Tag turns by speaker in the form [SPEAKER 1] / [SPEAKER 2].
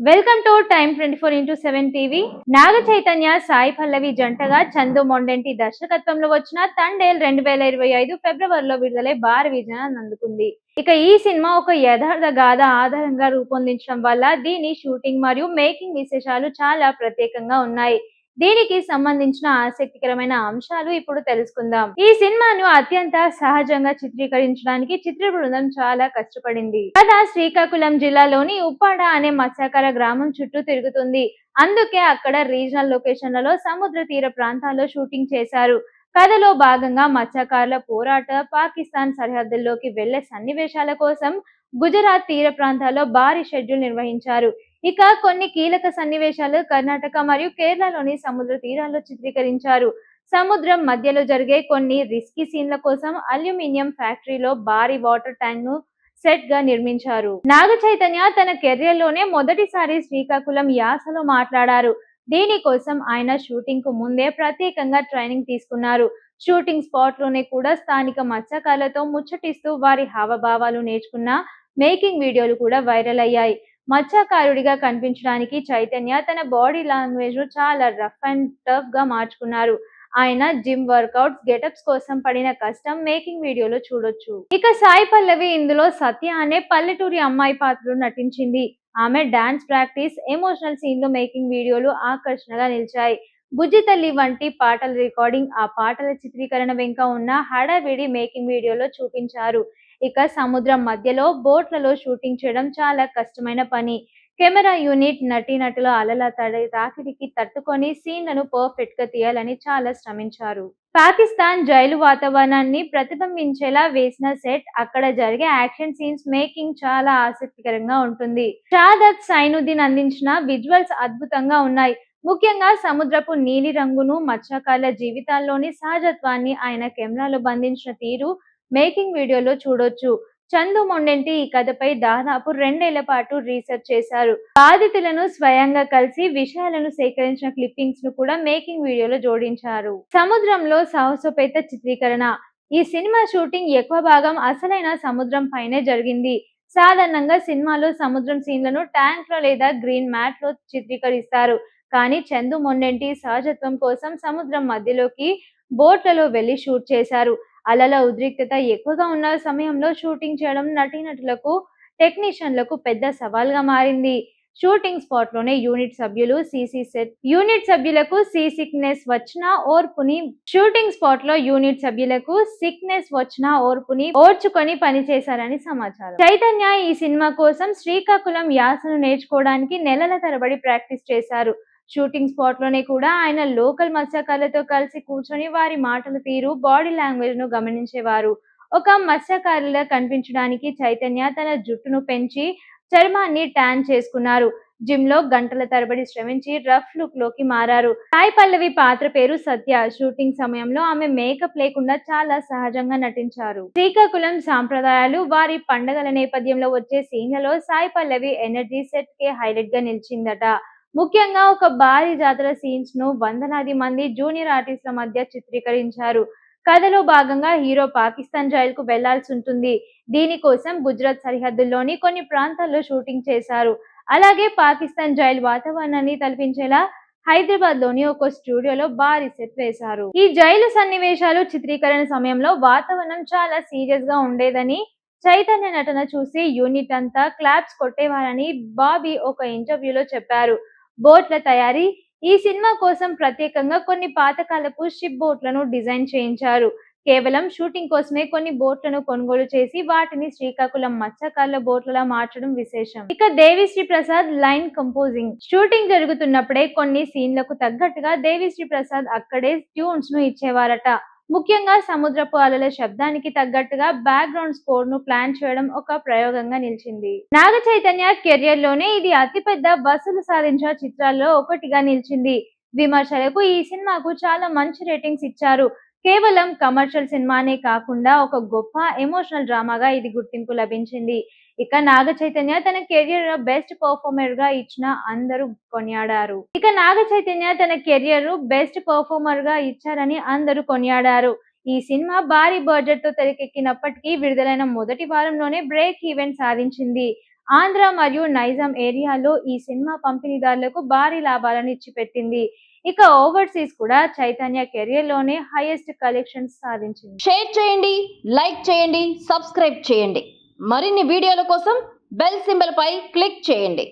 [SPEAKER 1] Welcome to time 24x7 TV. Naga Chaitanya Sai Pallavi జంటగా చందు మొండెంటి దర్శకత్వంలో వచ్చిన తండేల్ 2025 ఫిబ్రవరిలో విడుదలై భారీ విజయాన్ని అందుకుంది. ఇక ఈ సినిమా ఒక యథార్థ గాథ ఆధారంగా రూపొందించడం వల్ల దీని షూటింగ్ మరియు మేకింగ్ విశేషాలు చాలా ప్రత్యేకంగా ఉన్నాయి. దీనికి సంబంధించిన ఆసక్తికరమైన అంశాలు ఇప్పుడు తెలుసుకుందాం. ఈ సినిమాను అత్యంత సహజంగా చిత్రీకరించడానికి చిత్ర బృందం చాలా కష్టపడింది. కథ శ్రీకాకుళం జిల్లాలోని ఉప్పాడ అనే మత్స్యకార గ్రామం చుట్టూ తిరుగుతుంది. అందుకే అక్కడ రీజనల్ లొకేషన్లలో సముద్ర తీర ప్రాంతాల్లో షూటింగ్ చేశారు. కథలో భాగంగా మత్స్యకారుల పోరాట పాకిస్తాన్ సరిహద్దుల్లోకి వెళ్లే సన్నివేశాల కోసం గుజరాత్ తీర ప్రాంతాల్లో భారీ షెడ్యూల్ నిర్వహించారు. ఇక కొన్ని కీలక సన్నివేశాలు కర్ణాటక మరియు కేరళలోని సముద్ర తీరాల్లో చిత్రీకరించారు. సముద్రం మధ్యలో జరిగే కొన్ని రిస్కీ సీన్ల కోసం అల్యూమినియం ఫ్యాక్టరీలో భారీ వాటర్ ట్యాంక్ ను సెట్ గా నిర్మించారు. నాగ చైతన్య తన కెరియర్ లోనే మొదటిసారి శ్రీకాకుళం యాసలో మాట్లాడారు. దీనికోసం ఆయన షూటింగ్ కు ముందే ప్రత్యేకంగా ట్రైనింగ్ తీసుకున్నారు. షూటింగ్ స్పాట్ లోనే కూడా స్థానిక మత్స్యకారులతో ముచ్చటిస్తూ వారి హావభావాలు నేర్చుకున్న మేకింగ్ వీడియోలు కూడా వైరల్ అయ్యాయి. మత్స్యకారుడిగా కనిపించడానికి చైతన్య తన బాడీ లాంగ్వేజ్ ను చాలా రఫ్ అండ్ టఫ్ గా మార్చుకున్నారు. ఆయన జిమ్ వర్కౌట్స్ గెటప్స్ కోసం పడిన కష్టం మేకింగ్ వీడియోలో చూడొచ్చు. ఇక సాయి పల్లవి ఇందులో సత్య అనే పల్లెటూరి అమ్మాయి పాత్రలో నటించింది. ఆమె డాన్స్ ప్రాక్టీస్, ఎమోషనల్ సీన్లు మేకింగ్ వీడియోలు ఆకర్షణగా నిలిచాయి. బుజ్జి తల్లి వంటి పాటల రికార్డింగ్, ఆ పాటల చిత్రీకరణ వెనుక ఉన్న హడావిడి మేకింగ్ వీడియోలో చూపించారు. ఇక సముద్రం మధ్యలో బోట్లలో షూటింగ్ చేయడం చాలా కష్టమైన పని. కెమెరా యూనిట్ నటీనటుల అలల తాకిడికి తట్టుకొని సీన్లను పర్ఫెక్ట్ గా తీయాలని చాలా శ్రమించారు. పాకిస్తాన్ జైలు వాతావరణాన్ని ప్రతిబింబించేలా వేసిన సెట్, అక్కడ జరిగే యాక్షన్ సీన్స్ మేకింగ్ చాలా ఆసక్తికరంగా ఉంటుంది. షాదత్ సైనుద్దీన్ అందించిన విజువల్స్ అద్భుతంగా ఉన్నాయి. ముఖ్యంగా సముద్రపు నీలి రంగును, మత్స్యకారుల జీవితాల్లోని సహజత్వాన్ని ఆయన కెమెరాలో బంధించిన తీరు మేకింగ్ వీడియోలో చూడొచ్చు. చందు మొండెంటి ఈ కథపై దాదాపు 2 ఏళ్ల పాటు రీసెర్చ్ చేశారు. బాధితులను స్వయంగా కలిసి విషయాలను సేకరించిన క్లిప్పింగ్స్ ను కూడా మేకింగ్ వీడియోలో జోడించారు. సముద్రంలో సాహసోపేత చిత్రీకరణ. ఈ సినిమా షూటింగ్ ఎక్కువ భాగం అసలైన సముద్రం పైనే జరిగింది. సాధారణంగా సినిమాలో సముద్రం సీన్లను ట్యాంక్ లో లేదా గ్రీన్ మ్యాట్ లో చిత్రీకరిస్తారు. కానీ చందు మొండెంటి సహజత్వం కోసం సముద్రం మధ్యలోకి బోట్లలో వెళ్లి షూట్ చేశారు. అలల ఉద్రిక్తత ఎక్కువగా ఉన్న సమయంలో షూటింగ్ చేయడం నటీనటులకు, టెక్నీషియన్లకు పెద్ద సవాల్గా మారింది. షూటింగ్ స్పాట్ లోనే యూనిట్ సభ్యులకు సిక్నెస్ వచ్చినా ఓర్పుని ఓర్చుకొని పనిచేశారని సమాచారం. చైతన్య ఈ సినిమా కోసం శ్రీకాకుళం యాసను నేర్చుకోవడానికి నెలల తరబడి ప్రాక్టీస్ చేశారు. షూటింగ్ స్పాట్ లోనే కూడా ఆయన లోకల్ మత్స్యకారులతో కలిసి కూర్చొని వారి మాటల తీరు, బాడీ లాంగ్వేజ్ ను గమనించేవారు. ఒక మత్స్యకారులా కనిపించడానికి చైతన్య తన జుట్టును పెంచి చర్మాన్ని ట్యాన్ చేసుకున్నారు. జిమ్ లో గంటల తరబడి శ్రమించి రఫ్ లుక్ లోకి మారారు. సాయి పల్లవి పాత్ర పేరు సత్య. షూటింగ్ సమయంలో ఆమె మేకప్ లేకుండా చాలా సహజంగా నటించారు. శ్రీకాకుళం సాంప్రదాయాలు, వారి పండగల నేపథ్యంలో వచ్చే సీన్లలో సాయి పల్లవి ఎనర్జీ సెట్ కే హైలైట్ గా నిలిచిందట. ముఖ్యంగా ఒక భారీ జాతర సీన్స్ ను వందలాది మంది జూనియర్ ఆర్టిస్టుల మధ్య చిత్రీకరించారు. కథలో భాగంగా హీరో పాకిస్తాన్ జైలుకు వెళ్లాల్సి ఉంటుంది. దీనికోసం గుజరాత్ సరిహద్దుల్లోని కొన్ని ప్రాంతాల్లో షూటింగ్ చేశారు. అలాగే పాకిస్తాన్ జైలు వాతావరణాన్ని తలపించేలా హైదరాబాద్ లోని ఒక స్టూడియోలో భారీ సెట్ వేశారు. ఈ జైలు సన్నివేశాలు చిత్రీకరణ సమయంలో వాతావరణం చాలా సీరియస్ గా ఉండేదని, చైతన్య నటన చూసి యూనిట్ అంతా క్లాప్స్ కొట్టేవారని బాబీ ఒక ఇంటర్వ్యూలో చెప్పారు. బోట్ల తయారీ. ఈ సినిమా కోసం ప్రత్యేకంగా కొన్ని పాతకాలపు షిప్ బోట్లను డిజైన్ చేయించారు. కేవలం షూటింగ్ కోసమే కొన్ని బోట్లను కొనుగోలు చేసి వాటిని శ్రీకాకుళం మత్స్యకారుల బోట్లలా మార్చడం విశేషం. ఇక Devi Sri Prasad line composing. Shooting జరుగుతున్నప్పుడే కొన్ని సీన్లకు తగ్గట్టుగా దేవిశ్రీ ప్రసాద్ అక్కడే ట్యూన్స్ ను ఇచ్చేవారట. ముఖ్యంగా సముద్రపు అలల శబ్దానికి తగ్గట్టుగా బ్యాక్గ్రౌండ్ స్కోర్ ను ప్లాన్ చేయడం ఒక ప్రయోగంగా నిలిచింది. నాగ చైతన్య కెరియర్ లోనే ఇది అతిపెద్ద వసూలు సాధించిన చిత్రాల్లో ఒకటిగా నిలిచింది. విమర్శలకు ఈ సినిమాకు చాలా మంచి రేటింగ్స్ ఇచ్చారు. కేవలం కమర్షియల్ సినిమానే కాకుండా ఒక గొప్ప ఎమోషనల్ డ్రామాగా ఇది గుర్తింపు లభించింది. ఇక నాగ చైతన్య తన కెరియర్ బెస్ట్ పర్ఫార్మర్ గా ఇచ్చారని అందరూ కొనియాడారు. ఈ సినిమా భారీ బడ్జెట్ తో తెరకెక్కినప్పటికీ విడుదలైన మొదటి వారంలోనే బ్రేక్ ఈవెన్ సాధించింది. ఆంధ్ర మరియు నైజాం ఏరియాలో ఈ సినిమా పంపిణీదారులకు భారీ లాభాలను ఇచ్చిపెట్టింది. ఇక ఓవర్సీస్ కూడా చైతన్య కెరియర్ లోనే హైయెస్ట్ కలెక్షన్స్ సాధించింది.
[SPEAKER 2] షేర్ చేయండి, లైక్ చేయండి, సబ్స్క్రైబ్ చేయండి. మరిన్ని వీడియోల కోసం బెల్ సింబల్ పై క్లిక్ చేయండి.